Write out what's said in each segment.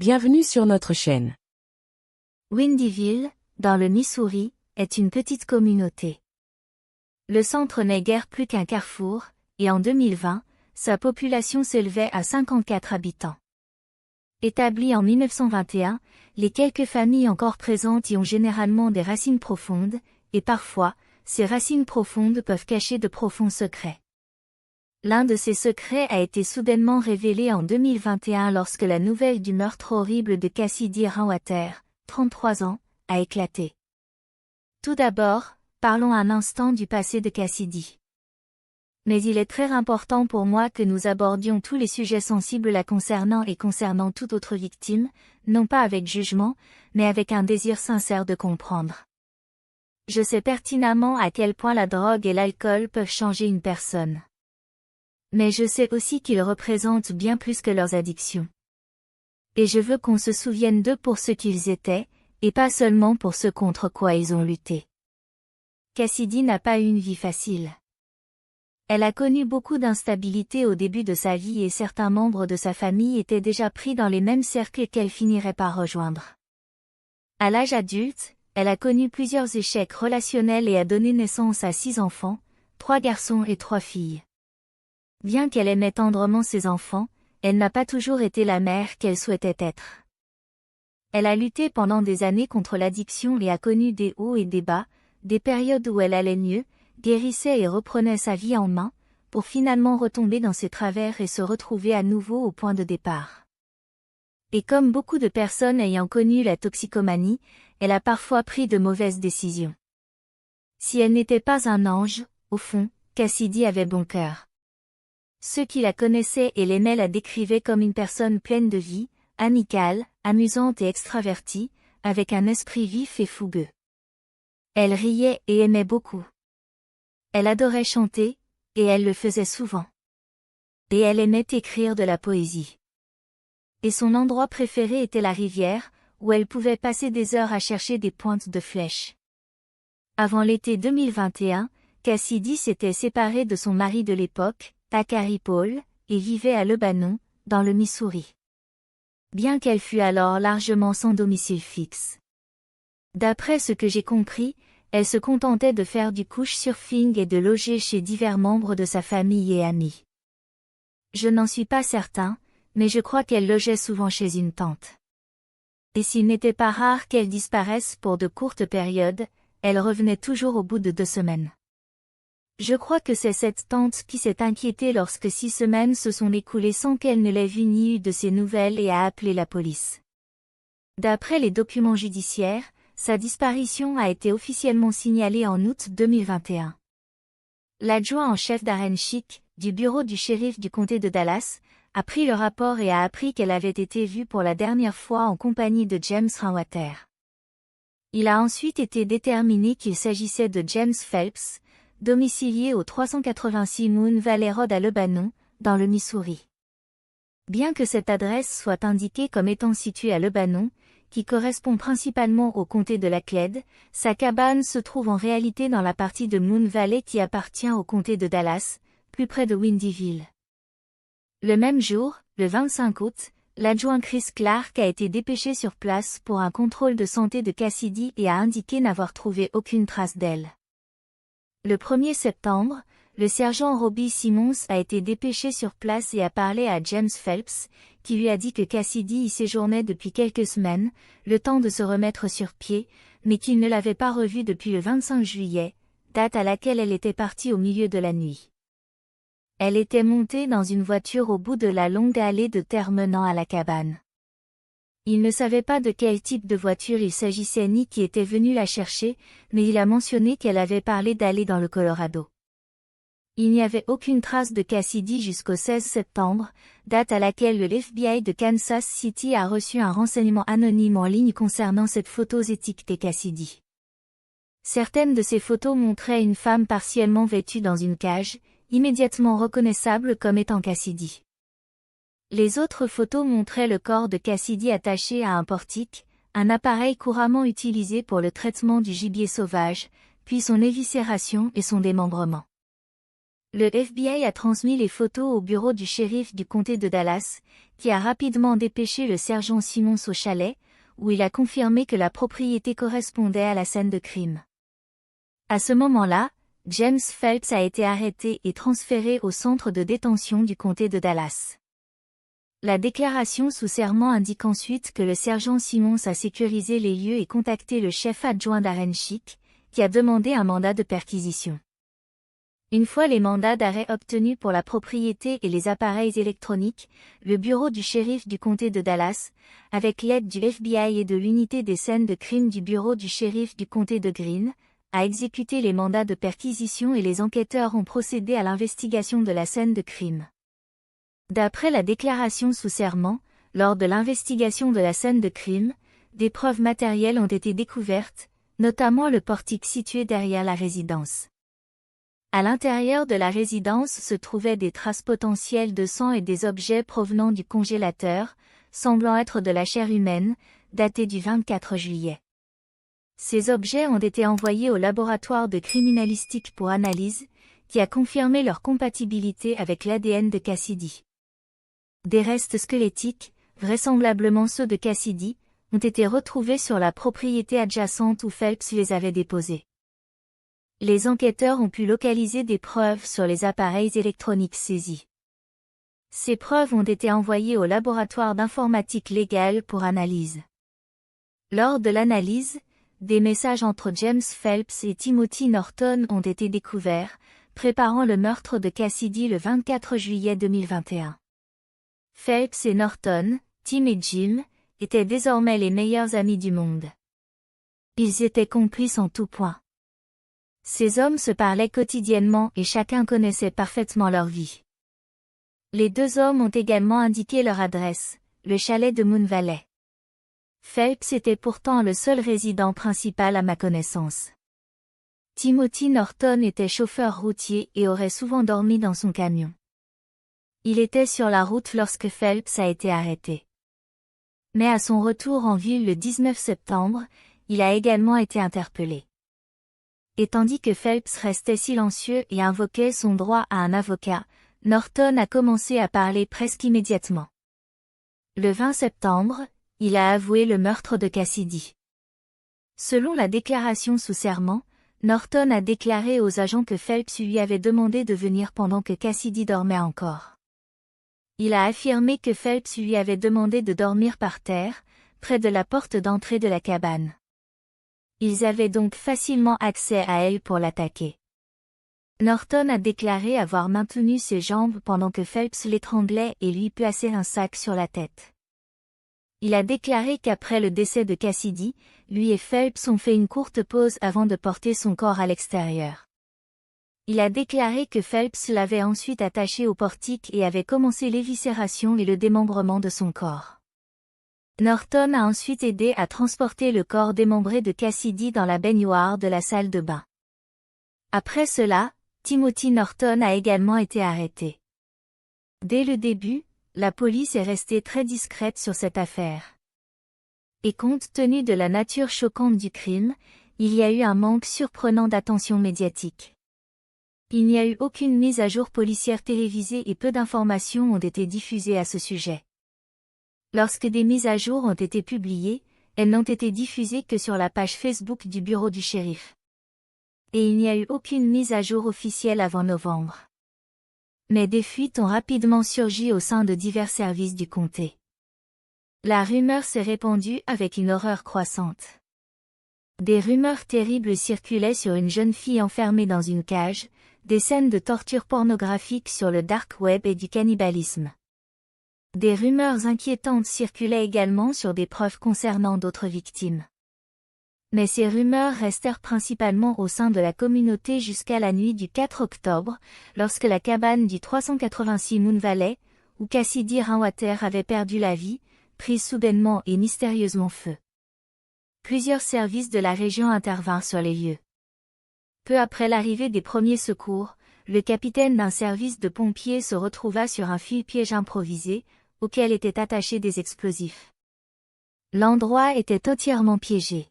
Bienvenue sur notre chaîne. Windyville, dans le Missouri, est une petite communauté. Le centre n'est guère plus qu'un carrefour, et en 2020, sa population s'élevait à 54 habitants. Établie en 1921, les quelques familles encore présentes y ont généralement des racines profondes, et parfois, ces racines profondes peuvent cacher de profonds secrets. L'un de ces secrets a été soudainement révélé en 2021 lorsque la nouvelle du meurtre horrible de Cassidy Rainwater, 33 ans, a éclaté. Tout d'abord, parlons un instant du passé de Cassidy. Mais il est très important pour moi que nous abordions tous les sujets sensibles la concernant et concernant toute autre victime, non pas avec jugement, mais avec un désir sincère de comprendre. Je sais pertinemment à quel point la drogue et l'alcool peuvent changer une personne. Mais je sais aussi qu'ils représentent bien plus que leurs addictions. Et je veux qu'on se souvienne d'eux pour ce qu'ils étaient, et pas seulement pour ce contre quoi ils ont lutté. Cassidy n'a pas eu une vie facile. Elle a connu beaucoup d'instabilité au début de sa vie et certains membres de sa famille étaient déjà pris dans les mêmes cercles qu'elle finirait par rejoindre. À l'âge adulte, elle a connu plusieurs échecs relationnels et a donné naissance à 6 enfants, 3 garçons et 3 filles. Bien qu'elle aimait tendrement ses enfants, elle n'a pas toujours été la mère qu'elle souhaitait être. Elle a lutté pendant des années contre l'addiction et a connu des hauts et des bas, des périodes où elle allait mieux, guérissait et reprenait sa vie en main, pour finalement retomber dans ses travers et se retrouver à nouveau au point de départ. Et comme beaucoup de personnes ayant connu la toxicomanie, elle a parfois pris de mauvaises décisions. Si elle n'était pas un ange, au fond, Cassidy avait bon cœur. Ceux qui la connaissaient et l'aimaient la décrivaient comme une personne pleine de vie, amicale, amusante et extravertie, avec un esprit vif et fougueux. Elle riait et aimait beaucoup. Elle adorait chanter, et elle le faisait souvent. Et elle aimait écrire de la poésie. Et son endroit préféré était la rivière, où elle pouvait passer des heures à chercher des pointes de flèches. Avant l'été 2021, Cassidy s'était séparée de son mari de l'époque, Takari Paul, et vivait à Lebanon, dans le Missouri. Bien qu'elle fût alors largement sans domicile fixe. D'après ce que j'ai compris, elle se contentait de faire du couchsurfing et de loger chez divers membres de sa famille et amis. Je n'en suis pas certain, mais je crois qu'elle logeait souvent chez une tante. Et s'il n'était pas rare qu'elle disparaisse pour de courtes périodes, elle revenait toujours au bout de 2 semaines. Je crois que c'est cette tante qui s'est inquiétée lorsque 6 semaines se sont écoulées sans qu'elle ne l'ait vue ni eu de ses nouvelles et a appelé la police. D'après les documents judiciaires, sa disparition a été officiellement signalée en août 2021. L'adjoint en chef Darren Schick, du bureau du shérif du comté de Dallas, a pris le rapport et a appris qu'elle avait été vue pour la dernière fois en compagnie de James Rainwater. Il a ensuite été déterminé qu'il s'agissait de James Phelps, domicilié au 386 Moon Valley Road à Lebanon, dans le Missouri. Bien que cette adresse soit indiquée comme étant située à Lebanon, qui correspond principalement au comté de Laclede, sa cabane se trouve en réalité dans la partie de Moon Valley qui appartient au comté de Dallas, plus près de Windyville. Le même jour, le 25 août, l'adjoint Chris Clark a été dépêché sur place pour un contrôle de santé de Cassidy et a indiqué n'avoir trouvé aucune trace d'elle. Le 1er septembre, le sergent Robbie Simmons a été dépêché sur place et a parlé à James Phelps, qui lui a dit que Cassidy y séjournait depuis quelques semaines, le temps de se remettre sur pied, mais qu'il ne l'avait pas revue depuis le 25 juillet, date à laquelle elle était partie au milieu de la nuit. Elle était montée dans une voiture au bout de la longue allée de terre menant à la cabane. Il ne savait pas de quel type de voiture il s'agissait ni qui était venu la chercher, mais il a mentionné qu'elle avait parlé d'aller dans le Colorado. Il n'y avait aucune trace de Cassidy jusqu'au 16 septembre, date à laquelle le FBI de Kansas City a reçu un renseignement anonyme en ligne concernant cette photo étiquetée Cassidy. Certaines de ces photos montraient une femme partiellement vêtue dans une cage, immédiatement reconnaissable comme étant Cassidy. Les autres photos montraient le corps de Cassidy attaché à un portique, un appareil couramment utilisé pour le traitement du gibier sauvage, puis son éviscération et son démembrement. Le FBI a transmis les photos au bureau du shérif du comté de Dallas, qui a rapidement dépêché le sergent Simmons au chalet, où il a confirmé que la propriété correspondait à la scène de crime. À ce moment-là, James Phelps a été arrêté et transféré au centre de détention du comté de Dallas. La déclaration sous serment indique ensuite que le sergent Simmons a sécurisé les lieux et contacté le chef adjoint Darren Schick, qui a demandé un mandat de perquisition. Une fois les mandats d'arrêt obtenus pour la propriété et les appareils électroniques, le bureau du shérif du comté de Dallas, avec l'aide du FBI et de l'unité des scènes de crime du bureau du shérif du comté de Greene, a exécuté les mandats de perquisition et les enquêteurs ont procédé à l'investigation de la scène de crime. D'après la déclaration sous serment, lors de l'investigation de la scène de crime, des preuves matérielles ont été découvertes, notamment le portique situé derrière la résidence. À l'intérieur de la résidence se trouvaient des traces potentielles de sang et des objets provenant du congélateur, semblant être de la chair humaine, datés du 24 juillet. Ces objets ont été envoyés au laboratoire de criminalistique pour analyse, qui a confirmé leur compatibilité avec l'ADN de Cassidy. Des restes squelettiques, vraisemblablement ceux de Cassidy, ont été retrouvés sur la propriété adjacente où Phelps les avait déposés. Les enquêteurs ont pu localiser des preuves sur les appareils électroniques saisis. Ces preuves ont été envoyées au laboratoire d'informatique légale pour analyse. Lors de l'analyse, des messages entre James Phelps et Timothy Norton ont été découverts, préparant le meurtre de Cassidy le 24 juillet 2021. Phelps et Norton, Tim et Jim, étaient désormais les meilleurs amis du monde. Ils étaient complices en tout point. Ces hommes se parlaient quotidiennement et chacun connaissait parfaitement leur vie. Les deux hommes ont également indiqué leur adresse, le chalet de Moon Valley. Phelps était pourtant le seul résident principal à ma connaissance. Timothy Norton était chauffeur routier et aurait souvent dormi dans son camion. Il était sur la route lorsque Phelps a été arrêté. Mais à son retour en ville le 19 septembre, il a également été interpellé. Et tandis que Phelps restait silencieux et invoquait son droit à un avocat, Norton a commencé à parler presque immédiatement. Le 20 septembre, il a avoué le meurtre de Cassidy. Selon la déclaration sous serment, Norton a déclaré aux agents que Phelps lui avait demandé de venir pendant que Cassidy dormait encore. Il a affirmé que Phelps lui avait demandé de dormir par terre, près de la porte d'entrée de la cabane. Ils avaient donc facilement accès à elle pour l'attaquer. Norton a déclaré avoir maintenu ses jambes pendant que Phelps l'étranglait et lui plaçait un sac sur la tête. Il a déclaré qu'après le décès de Cassidy, lui et Phelps ont fait une courte pause avant de porter son corps à l'extérieur. Il a déclaré que Phelps l'avait ensuite attaché au portique et avait commencé l'éviscération et le démembrement de son corps. Norton a ensuite aidé à transporter le corps démembré de Cassidy dans la baignoire de la salle de bain. Après cela, Timothy Norton a également été arrêté. Dès le début, la police est restée très discrète sur cette affaire. Et compte tenu de la nature choquante du crime, il y a eu un manque surprenant d'attention médiatique. Il n'y a eu aucune mise à jour policière télévisée et peu d'informations ont été diffusées à ce sujet. Lorsque des mises à jour ont été publiées, elles n'ont été diffusées que sur la page Facebook du bureau du shérif. Et il n'y a eu aucune mise à jour officielle avant novembre. Mais des fuites ont rapidement surgi au sein de divers services du comté. La rumeur s'est répandue avec une horreur croissante. Des rumeurs terribles circulaient sur une jeune fille enfermée dans une cage, des scènes de torture pornographique sur le dark web et du cannibalisme. Des rumeurs inquiétantes circulaient également sur des preuves concernant d'autres victimes. Mais ces rumeurs restèrent principalement au sein de la communauté jusqu'à la nuit du 4 octobre, lorsque la cabane du 386 Moon Valley, où Cassidy Rainwater avait perdu la vie, prit soudainement et mystérieusement feu. Plusieurs services de la région intervinrent sur les lieux. Peu après l'arrivée des premiers secours, le capitaine d'un service de pompiers se retrouva sur un fil-piège improvisé, auquel étaient attachés des explosifs. L'endroit était entièrement piégé.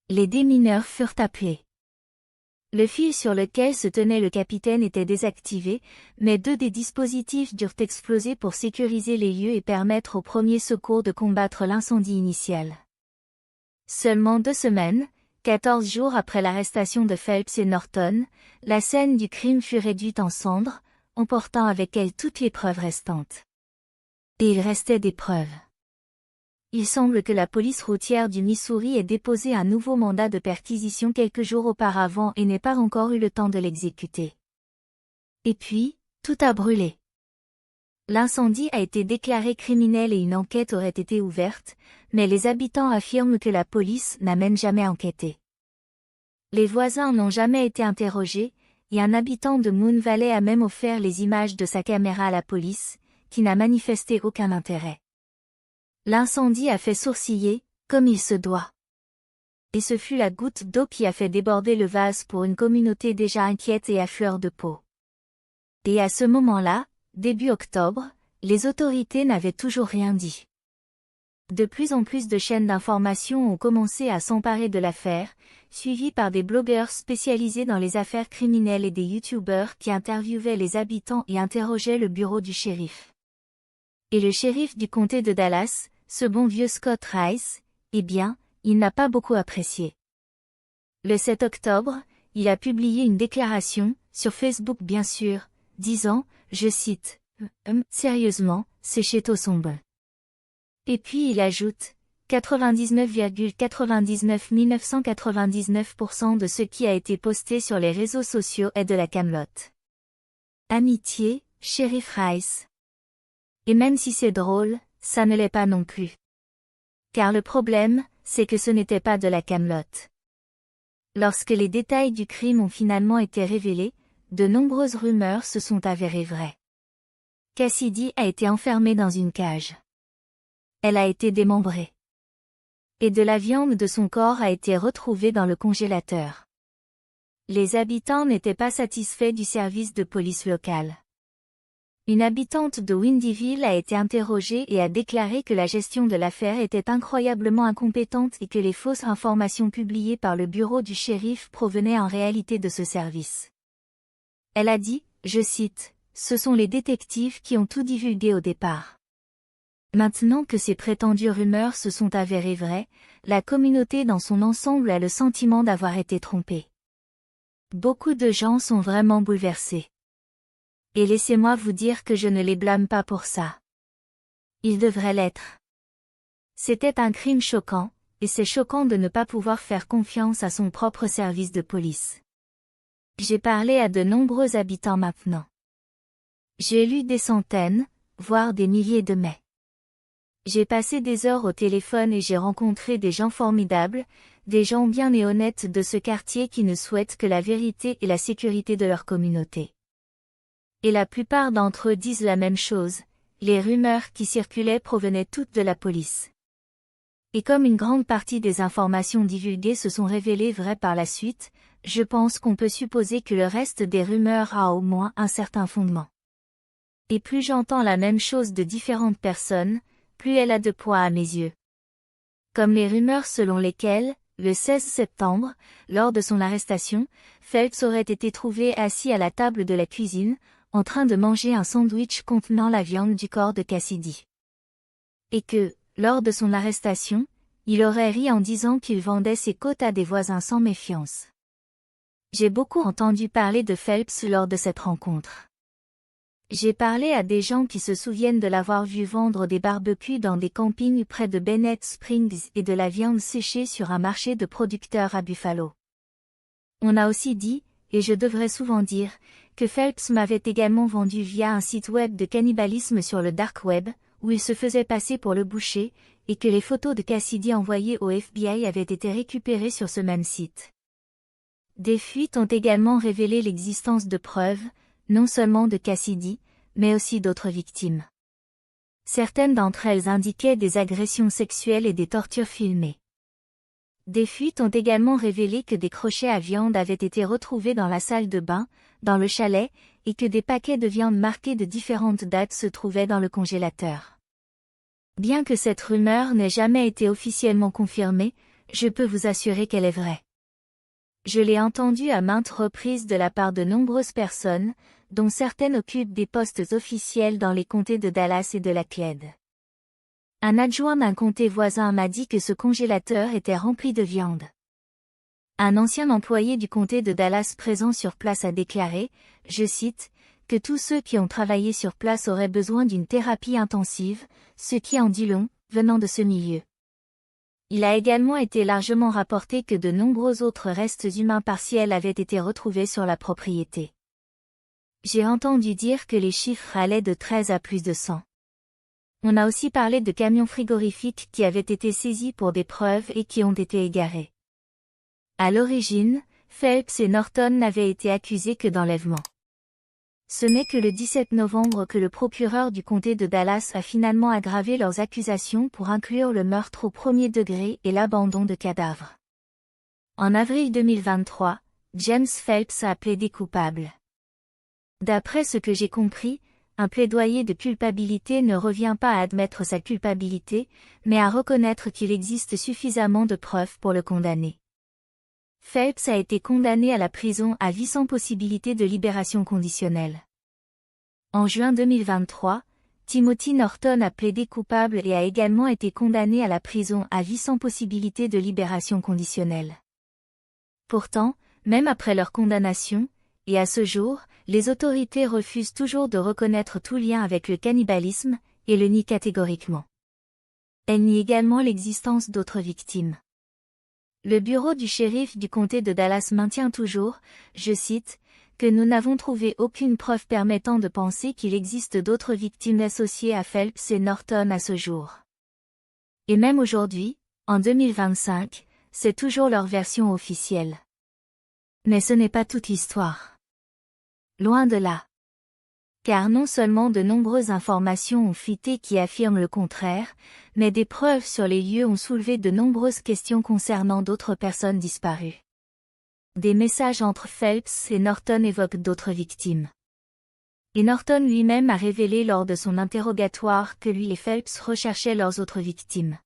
Les démineurs furent appelés. Le fil sur lequel se tenait le capitaine était désactivé, mais 2 des dispositifs durent exploser pour sécuriser les lieux et permettre aux premiers secours de combattre l'incendie initial. Seulement 2 semaines, 14 jours après l'arrestation de Phelps et Norton, la scène du crime fut réduite en cendres, emportant avec elle toutes les preuves restantes. Et il restait des preuves. Il semble que la police routière du Missouri ait déposé un nouveau mandat de perquisition quelques jours auparavant et n'ait pas encore eu le temps de l'exécuter. Et puis, tout a brûlé. L'incendie a été déclaré criminel et une enquête aurait été ouverte, mais les habitants affirment que la police n'a même jamais enquêté. Les voisins n'ont jamais été interrogés, et un habitant de Moon Valley a même offert les images de sa caméra à la police, qui n'a manifesté aucun intérêt. L'incendie a fait sourciller, comme il se doit. Et ce fut la goutte d'eau qui a fait déborder le vase pour une communauté déjà inquiète et à fleur de peau. Et à ce moment-là, début octobre, les autorités n'avaient toujours rien dit. De plus en plus de chaînes d'information ont commencé à s'emparer de l'affaire, suivies par des blogueurs spécialisés dans les affaires criminelles et des youtubeurs qui interviewaient les habitants et interrogeaient le bureau du shérif. Et le shérif du comté de Dallas, ce bon vieux Scott Rice, eh bien, il n'a pas beaucoup apprécié. Le 7 octobre, il a publié une déclaration, sur Facebook bien sûr, disant, je cite, « Sérieusement, ces chétos sont bons. » Et puis il ajoute, 99,99% de ce qui a été posté sur les réseaux sociaux est de la camelote. Amitié, shérif Rice. Et même si c'est drôle, ça ne l'est pas non plus. Car le problème, c'est que ce n'était pas de la camelote. Lorsque les détails du crime ont finalement été révélés, de nombreuses rumeurs se sont avérées vraies. Cassidy a été enfermée dans une cage. Elle a été démembrée. Et de la viande de son corps a été retrouvée dans le congélateur. Les habitants n'étaient pas satisfaits du service de police local. Une habitante de Windyville a été interrogée et a déclaré que la gestion de l'affaire était incroyablement incompétente et que les fausses informations publiées par le bureau du shérif provenaient en réalité de ce service. Elle a dit, je cite, « Ce sont les détectives qui ont tout divulgué au départ. » Maintenant que ces prétendues rumeurs se sont avérées vraies, la communauté dans son ensemble a le sentiment d'avoir été trompée. Beaucoup de gens sont vraiment bouleversés. Et laissez-moi vous dire que je ne les blâme pas pour ça. Ils devraient l'être. C'était un crime choquant, et c'est choquant de ne pas pouvoir faire confiance à son propre service de police. J'ai parlé à de nombreux habitants maintenant. J'ai lu des centaines, voire des milliers de mails. J'ai passé des heures au téléphone et j'ai rencontré des gens formidables, des gens bien et honnêtes de ce quartier qui ne souhaitent que la vérité et la sécurité de leur communauté. Et la plupart d'entre eux disent la même chose, les rumeurs qui circulaient provenaient toutes de la police. Et comme une grande partie des informations divulguées se sont révélées vraies par la suite, je pense qu'on peut supposer que le reste des rumeurs a au moins un certain fondement. Et plus j'entends la même chose de différentes personnes, plus elle a de poids à mes yeux. Comme les rumeurs selon lesquelles, le 16 septembre, lors de son arrestation, Phelps aurait été trouvé assis à la table de la cuisine, en train de manger un sandwich contenant la viande du corps de Cassidy. Et que, lors de son arrestation, il aurait ri en disant qu'il vendait ses côtes à des voisins sans méfiance. J'ai beaucoup entendu parler de Phelps lors de cette rencontre. J'ai parlé à des gens qui se souviennent de l'avoir vu vendre des barbecues dans des campings près de Bennett Springs et de la viande séchée sur un marché de producteurs à Buffalo. On a aussi dit, et je devrais souvent dire, que Phelps m'avait également vendu via un site web de cannibalisme sur le dark web, où il se faisait passer pour le boucher, et que les photos de Cassidy envoyées au FBI avaient été récupérées sur ce même site. Des fuites ont également révélé l'existence de preuves, non seulement de Cassidy, mais aussi d'autres victimes. Certaines d'entre elles indiquaient des agressions sexuelles et des tortures filmées. Des fuites ont également révélé que des crochets à viande avaient été retrouvés dans la salle de bain, dans le chalet, et que des paquets de viande marqués de différentes dates se trouvaient dans le congélateur. Bien que cette rumeur n'ait jamais été officiellement confirmée, je peux vous assurer qu'elle est vraie. Je l'ai entendu à maintes reprises de la part de nombreuses personnes, dont certaines occupent des postes officiels dans les comtés de Dallas et de Laclede. Un adjoint d'un comté voisin m'a dit que ce congélateur était rempli de viande. Un ancien employé du comté de Dallas présent sur place a déclaré, je cite, que tous ceux qui ont travaillé sur place auraient besoin d'une thérapie intensive, ce qui en dit long, venant de ce milieu. Il a également été largement rapporté que de nombreux autres restes humains partiels avaient été retrouvés sur la propriété. J'ai entendu dire que les chiffres allaient de 13 à plus de 100. On a aussi parlé de camions frigorifiques qui avaient été saisis pour des preuves et qui ont été égarés. À l'origine, Phelps et Norton n'avaient été accusés que d'enlèvement. Ce n'est que le 17 novembre que le procureur du comté de Dallas a finalement aggravé leurs accusations pour inclure le meurtre au premier degré et l'abandon de cadavres. En avril 2023, James Phelps a plaidé coupable. D'après ce que j'ai compris, un plaidoyer de culpabilité ne revient pas à admettre sa culpabilité, mais à reconnaître qu'il existe suffisamment de preuves pour le condamner. Phelps a été condamné à la prison à vie sans possibilité de libération conditionnelle. En juin 2023, Timothy Norton a plaidé coupable et a également été condamné à la prison à vie sans possibilité de libération conditionnelle. Pourtant, même après leur condamnation, et à ce jour, les autorités refusent toujours de reconnaître tout lien avec le cannibalisme, et le nient catégoriquement. Elles nient également l'existence d'autres victimes. Le bureau du shérif du comté de Dallas maintient toujours, je cite, que nous n'avons trouvé aucune preuve permettant de penser qu'il existe d'autres victimes associées à Phelps et Norton à ce jour. Et même aujourd'hui, en 2025, c'est toujours leur version officielle. Mais ce n'est pas toute l'histoire. Loin de là. Car non seulement de nombreuses informations ont fuité qui affirment le contraire, mais des preuves sur les lieux ont soulevé de nombreuses questions concernant d'autres personnes disparues. Des messages entre Phelps et Norton évoquent d'autres victimes. Et Norton lui-même a révélé lors de son interrogatoire que lui et Phelps recherchaient leurs autres victimes.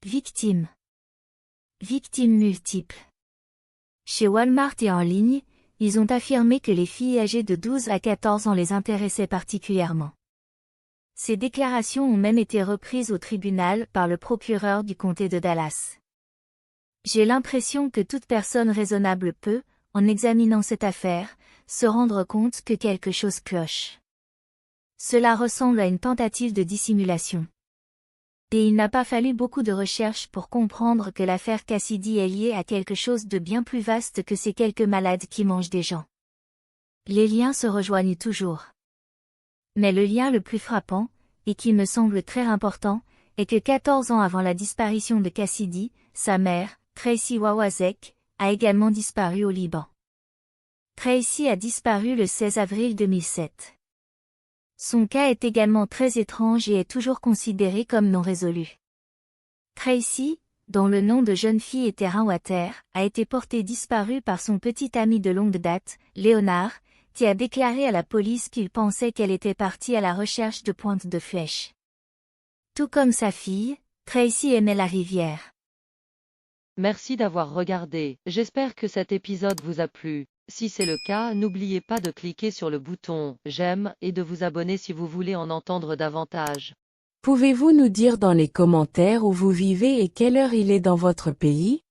Victimes. Victimes multiples. Chez Walmart et en ligne, ils ont affirmé que les filles âgées de 12 à 14 ans les intéressaient particulièrement. Ces déclarations ont même été reprises au tribunal par le procureur du comté de Dallas. J'ai l'impression que toute personne raisonnable peut, en examinant cette affaire, se rendre compte que quelque chose cloche. Cela ressemble à une tentative de dissimulation. Et il n'a pas fallu beaucoup de recherches pour comprendre que l'affaire Cassidy est liée à quelque chose de bien plus vaste que ces quelques malades qui mangent des gens. Les liens se rejoignent toujours. Mais le lien le plus frappant, et qui me semble très important, est que 14 ans avant la disparition de Cassidy, sa mère, Tracy Wawasek, a également disparu au Liban. Tracy a disparu le 16 avril 2007. Son cas est également très étrange et est toujours considéré comme non résolu. Tracy, dont le nom de jeune fille était Rainwater, a été portée disparue par son petit ami de longue date, Leonard, qui a déclaré à la police qu'il pensait qu'elle était partie à la recherche de pointes de flèches. Tout comme sa fille, Tracy aimait la rivière. Merci d'avoir regardé, j'espère que cet épisode vous a plu. Si c'est le cas, n'oubliez pas de cliquer sur le bouton « J'aime » et de vous abonner si vous voulez en entendre davantage. Pouvez-vous nous dire dans les commentaires où vous vivez et quelle heure il est dans votre pays?